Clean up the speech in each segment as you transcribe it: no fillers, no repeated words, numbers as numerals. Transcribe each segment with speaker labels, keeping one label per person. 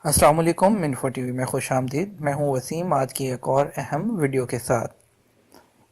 Speaker 1: अस्सलाम वालेकुम info TV में खुश आमदीद। मैं हूं वसीम, आज की एक और अहम वीडियो के साथ।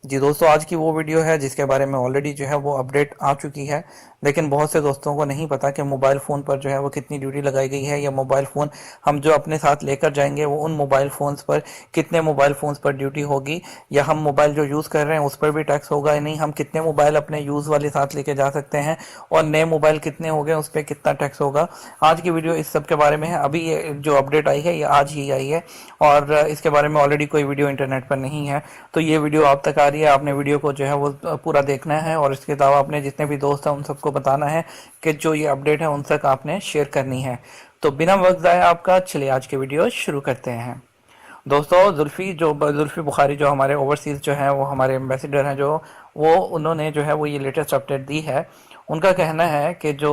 Speaker 1: जी दोस्तों, आज की वो वीडियो है जिसके बारे में ऑलरेडी जो है वो अपडेट आ चुकी है, लेकिन बहुत से दोस्तों को नहीं पता कि मोबाइल फ़ोन पर जो है वो कितनी ड्यूटी लगाई गई है, या मोबाइल फ़ोन हम जो अपने साथ लेकर जाएंगे वो उन मोबाइल फ़ोन्स पर कितने मोबाइल फ़ोन्स पर ड्यूटी होगी, या हम मोबाइल जो यूज़ कर रहे हैं उस पर भी टैक्स होगा या नहीं, हम कितने मोबाइल अपने यूज़ वाले साथ लेके जा सकते हैं, और नए मोबाइल कितने हो गए उस पर कितना टैक्स होगा। आज की वीडियो इस सब के बारे में है। अभी ये जो अपडेट आई है ये आज ही आई है, और इसके बारे में ऑलरेडी कोई वीडियो इंटरनेट पर नहीं है, तो ये वीडियो आप तक आ रही है। आपने वीडियो को जो है वो पूरा देखना है, और इसके अलावा अपने जितने भी दोस्त हैं उन सबको बताना है कि जो ये अपडेट है उन तक आपने शेयर करनी है। तो बिना वक्त ज़ाया आपका, चलिए आज की वीडियो शुरू करते हैं। दोस्तों, जुल्फ़ी बुखारी जो हमारे ओवरसीज़ जो हैं वो हमारे एम्बेसडर हैं, जो वो उन्होंने जो है वो ये लेटेस्ट अपडेट दी है। उनका कहना है कि जो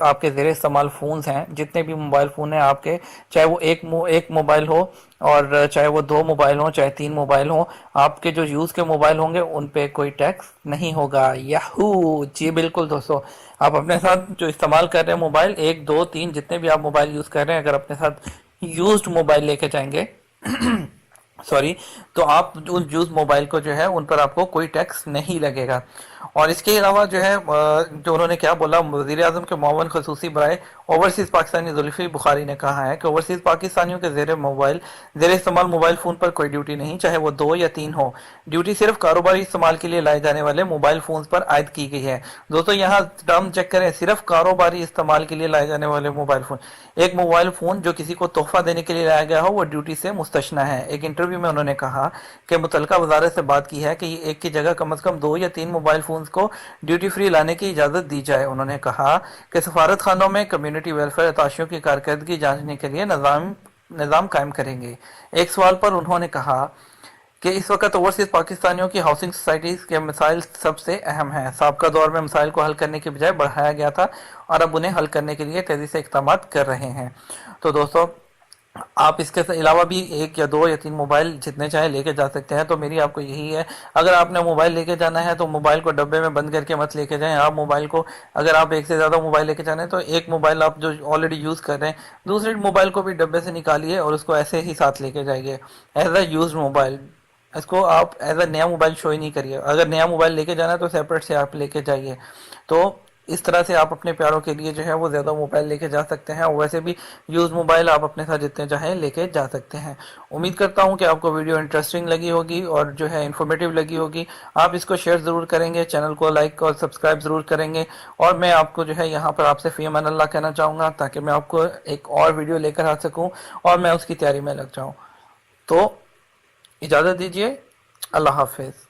Speaker 1: आपके ज़ेरे इस्तेमाल फ़ोन्स हैं, जितने भी मोबाइल फ़ोन हैं आपके, चाहे वो एक मोबाइल हो, और चाहे वो 2 मोबाइल हो, चाहे 3 मोबाइल हो, आपके जो यूज़ के मोबाइल होंगे उन पे कोई टैक्स नहीं होगा। याहू! जी बिल्कुल दोस्तों, आप अपने साथ जो इस्तेमाल कर रहे हैं मोबाइल, 1, 2, 3 जितने भी आप मोबाइल यूज़ कर रहे हैं, अगर अपने साथ यूज्ड मोबाइल लेके जाएंगे सॉरी, तो आप उन यूज मोबाइल को जो है उन पर आपको कोई टैक्स नहीं लगेगा। और इसके अलावा जो है जो उन्होंने क्या बोला, वज़ीर आज़म के मुआवन खसूसी बराए ओवरसीज़ पाकिस्तानी जुल्फ़ी बुखारी ने कहा है कि ओवरसीज़ पाकिस्तानियों के ज़ेर इस्तेमाल मोबाइल फ़ोन पर कोई ड्यूटी नहीं, चाहे वो 2 या 3 हो। ड्यूटी सिर्फ कारोबारी इस्तेमाल के लिए लाए जाने वाले मोबाइल फ़ोन पर आयद की गई है। दोस्तों यहाँ टर्म चेक करें, सिर्फ कारोबारी इस्तेमाल के लिए लाए जाने वाले मोबाइल फ़ोन। एक मोबाइल फ़ोन जो किसी को तोहफा देने के लिए लाया गया हो वो ड्यूटी से मुस्तस्ना है। एक इंटरव्यू में उन्होंने कहा कि मुतलका वजारत से बात की है कि एक की जगह कम से कम 2 या 3 मोबाइल फ़ोन को ड्यूटी फ्री लाने की इजाज़त दी जाए। उन्होंने कहा कि सफारत खानों में कम्युनिटी वेलफेयर अताशियों की कारकर्दगी जांचने के लिए निज़ाम कायम करेंगे। एक सवाल पर उन्होंने कहा कि इस वक्त ओवरसीज पाकिस्तानियों की हाउसिंग सोसाइटीज़ के मसाइल सबसे अहम हैं। साबका दौर में मसाइल को हल करने की बजाय बढ़ाया गया था, और अब उन्हें हल करने के लिए तेज़ी से इक़दाम कर रहे हैं। तो दोस्तों, आप इसके अलावा भी 1 या 2 या 3 मोबाइल जितने चाहे लेके जा सकते हैं। तो मेरी आपको यही है, अगर आपने मोबाइल लेके जाना है तो मोबाइल को डब्बे में बंद करके मत लेके जाएं। आप मोबाइल को, अगर आप एक से ज़्यादा मोबाइल लेके जाना है तो एक मोबाइल आप जो ऑलरेडी यूज़ कर रहे हैं, दूसरे मोबाइल को भी डब्बे से निकालिए और उसको ऐसे ही साथ लेके जाइए एज अ यूज मोबाइल। इसको आप एज अ नया मोबाइल शो ही नहीं करिए। अगर नया मोबाइल लेके जाना है तो सेपरेट से आप लेके जाइए। तो इस तरह से आप अपने प्यारों के लिए जो है वो ज़्यादा मोबाइल लेके जा सकते हैं, और वैसे भी यूज़ मोबाइल आप अपने साथ जितने चाहें लेके जा सकते हैं। उम्मीद करता हूं कि आपको वीडियो इंटरेस्टिंग लगी होगी और जो है इन्फॉर्मेटिव लगी होगी। आप इसको शेयर ज़रूर करेंगे, चैनल को लाइक और सब्सक्राइब ज़रूर करेंगे, और मैं आपको जो है यहाँ पर आपसे फ़ी अमान अल्लाह कहना चाहूँगा, ताकि मैं आपको एक और वीडियो लेकर आ सकूँ और मैं उसकी तैयारी में लग जाऊँ। तो इजाज़त दीजिए, अल्लाह हाफिज़।